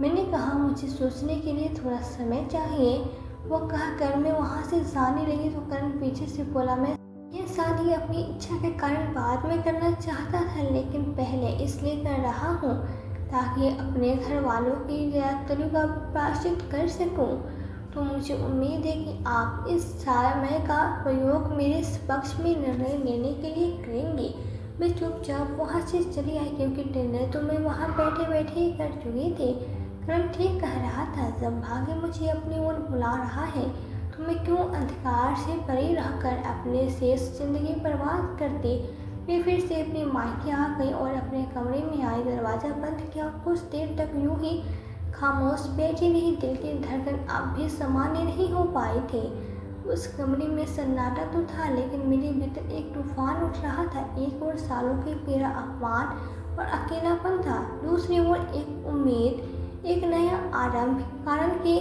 मैंने कहा, मुझे सोचने के लिए थोड़ा समय चाहिए। वो कहकर मैं वहाँ से जाने लगी तो करण पीछे से बोला, मैं ये शादी अपनी इच्छा के कारण बाद में करना चाहता था, लेकिन पहले इसलिए कर रहा हूँ ताकि अपने घर वालों की ज़िम्मेदारियों का प्रायश्चित कर सकूँ। तो मुझे उम्मीद है कि आप इस समय का प्रयोग मेरे पक्ष में निर्णय लेने के लिए करेंगे। मैं चुपचाप वहाँ से चली आई क्योंकि डिनर तो मैं वहाँ बैठे बैठे ही कर चुकी थी। करण ठीक कह रहा था, जब भाग्य मुझे अपनी ओर बुला रहा है तो मैं क्यों अंधकार से परे रहकर अपने शेष जिंदगी बर्बाद करती। मैं फिर से अपनी मायके आ गई और अपने कमरे में आई, दरवाज़ा बंद किया। कुछ देर तक यूं ही खामोश बैठी रही। दिल की धड़कन अब भी सामान्य नहीं हो पाई थी। उस कमरे में सन्नाटा तो था, लेकिन मेरे भीतर एक तूफान उठ रहा था। एक ओर सालों के पीड़ा, अपमान और अकेलापन था, दूसरी ओर एक उम्मीद, एक नया आरंभ। कारण की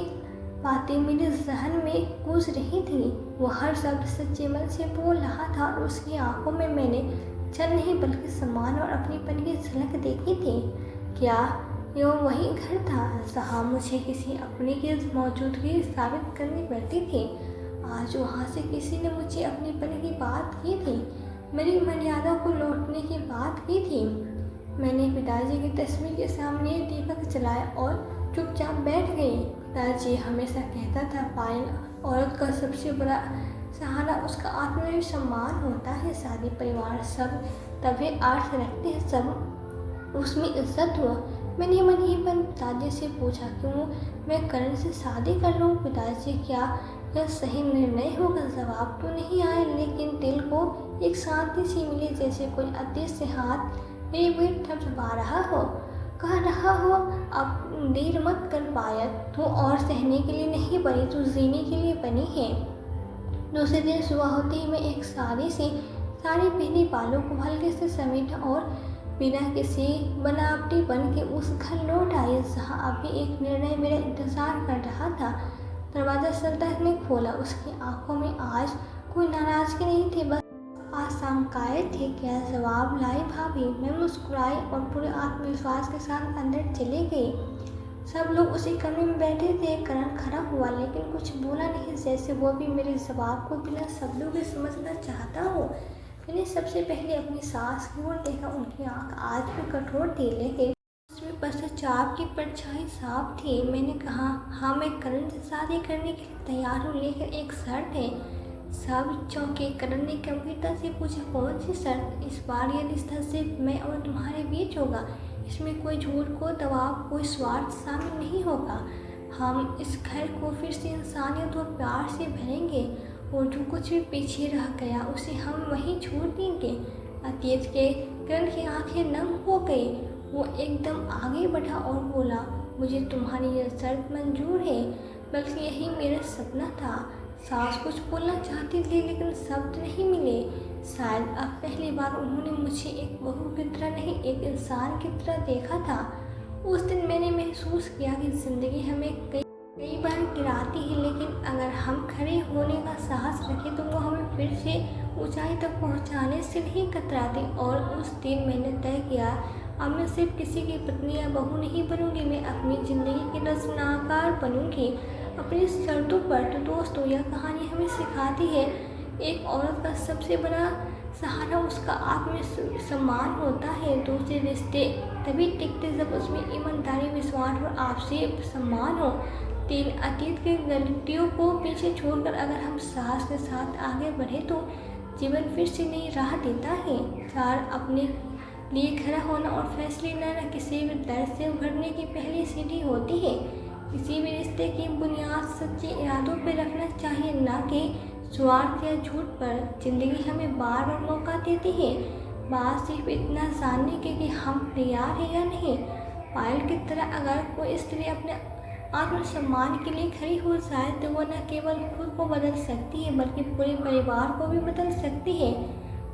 बातें मेरे जहन में गूंज रही थी। वो हर शब्द सच्चे मन से बोल रहा था और उसकी आंखों में मैंने जल नहीं बल्कि सम्मान और अपनीपन की झलक देखी थी। क्या यह वही घर था जहाँ मुझे किसी अपने की मौजूदगी साबित करनी पड़ती थी? आज वहाँ से किसी ने मुझे अपनेपन की बात की थी, मेरी मर्यादा को लौटने की बात की थी। मैंने पिताजी की तस्वीर के सामने दीपक जलाया और चुपचाप बैठ गई। पिताजी हमेशा कहता था, पायल, औरत का सबसे बड़ा सहारा उसका आत्मसम्मान होता है। शादी परिवार सब तभी अर्थ रखते हैं, सब उसमें इज्जत हुआ। मैंने मन ही मन पिताजी से पूछा, क्यों मैं करण से शादी कर लूँ? पिताजी, क्या यह सही निर्णय होगा? जवाब तो नहीं आया, लेकिन दिल को एक शांति सी मिली, जैसे कोई अदृश्य हाथ मेरी पीठ थपथपा रहा हो, कह रहा हो, अब देर मत कर पाया, तू और सहने के लिए नहीं बनी, तू जीने के लिए बनी है। दूसरे दिन सुबह होते ही मैं एक साड़ी पहनी, बालों को हल्के से समेटा और बिना किसी बनावटी बन के उस घर लौट आई जहाँ अभी एक निर्णय मेरा इंतजार कर रहा था। दरवाज़ा सरदार ने खोला। उसकी आंखों में आज कोई नाराजगी नहीं थी, बस आशंकाएं थी। क्या जवाब लाई भाभी? मैं मुस्कुराई और पूरे आत्मविश्वास के साथ अंदर चली गई। सब लोग उसी कमरे में बैठे थे। करण खड़ा हुआ लेकिन कुछ बोला नहीं, जैसे वो भी मेरे जवाब को बिना शब्दों के समझना चाहता हो। मैंने सबसे पहले अपनी सास की ओर देखा। उनकी आंख आज भी कठोर थी, लेकिन उसमें पश्चाताप की परछाई साफ थी। मैंने कहा, हाँ, मैं करण से शादी करने के लिए तैयार हूँ, लेकिन एक शर्त है। सब चौंके। करण ने गंभीरता से पूछा, कौन सी शर्त? इस बार यह रिश्ता सिर्फ मैं और तुम्हारे बीच होगा, इसमें कोई झूठ, कोई दबाव, कोई स्वार्थ शामिल नहीं होगा। हम इस घर को फिर से इंसानियत और प्यार से भरेंगे और जो कुछ भी पीछे रह गया उसे हम वहीं छोड़ देंगे। अतीत के किरण की आंखें नम हो गई। वो एकदम आगे बढ़ा और बोला, मुझे तुम्हारी यह शर्त मंजूर है, बल्कि यही मेरा सपना था। सास कुछ बोलना चाहती थी लेकिन शब्द नहीं मिले। शायद अब पहली बार उन्होंने मुझे एक बहू की तरह नहीं, एक इंसान की तरह देखा था। उस दिन मैंने महसूस किया कि ज़िंदगी हमें कई बार गिराती है, लेकिन अगर हम खड़े होने का साहस रखें तो वो हमें फिर से ऊंचाई तक पहुंचाने से नहीं कतराती। और उस दिन मैंने तय किया, अब मैं सिर्फ किसी की पत्नी या बहू नहीं बनूंगी, मैं अपनी ज़िंदगी की रचनाकार बनूंगी अपनी शर्तों पर। तो दोस्तों, यह कहानी हमें सिखाती है एक औरत का सबसे बड़ा सहारा उसका आत्म सम्मान होता है। दूसरे रिश्ते तभी टिकते जब उसमें ईमानदारी, विश्वास और आपसी सम्मान हो। 3 अतीत की गलतियों को पीछे छोड़कर अगर हम साहस के साथ आगे बढ़े तो जीवन फिर से नई राह देता है। 4 अपने लिए खड़ा होना और फैसले लेना किसी भी दर्द से उभरने की पहली सीढ़ी होती है। किसी भी रिश्ते की बुनियाद सच्चे इरादों पर रखना चाहिए, ना कि स्वार्थ या झूठ पर। ज़िंदगी हमें बार बार मौका देती है, बात सिर्फ इतना जानने के कि हम तैयार हैं या नहीं। पायल की तरह अगर कोई स्त्री अपने आत्मसम्मान के लिए खड़ी हो जाए तो वह न केवल खुद को बदल सकती है बल्कि पूरे परिवार को भी बदल सकती है।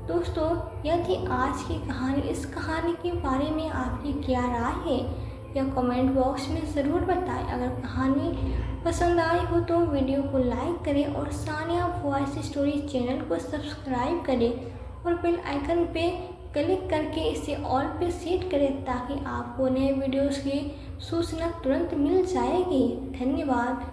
दोस्तों, यह थी आज की कहानी। इस कहानी के बारे में आपकी क्या राय है यह कमेंट बॉक्स में ज़रूर बताएं। अगर कहानी पसंद आई हो तो वीडियो को लाइक करें और सानिया वॉइस स्टोरी चैनल को सब्सक्राइब करें और बेल आइकन पे क्लिक करके इसे ऑल पे सेट करें ताकि आपको नए वीडियोस की सूचना तुरंत मिल जाएगी। धन्यवाद।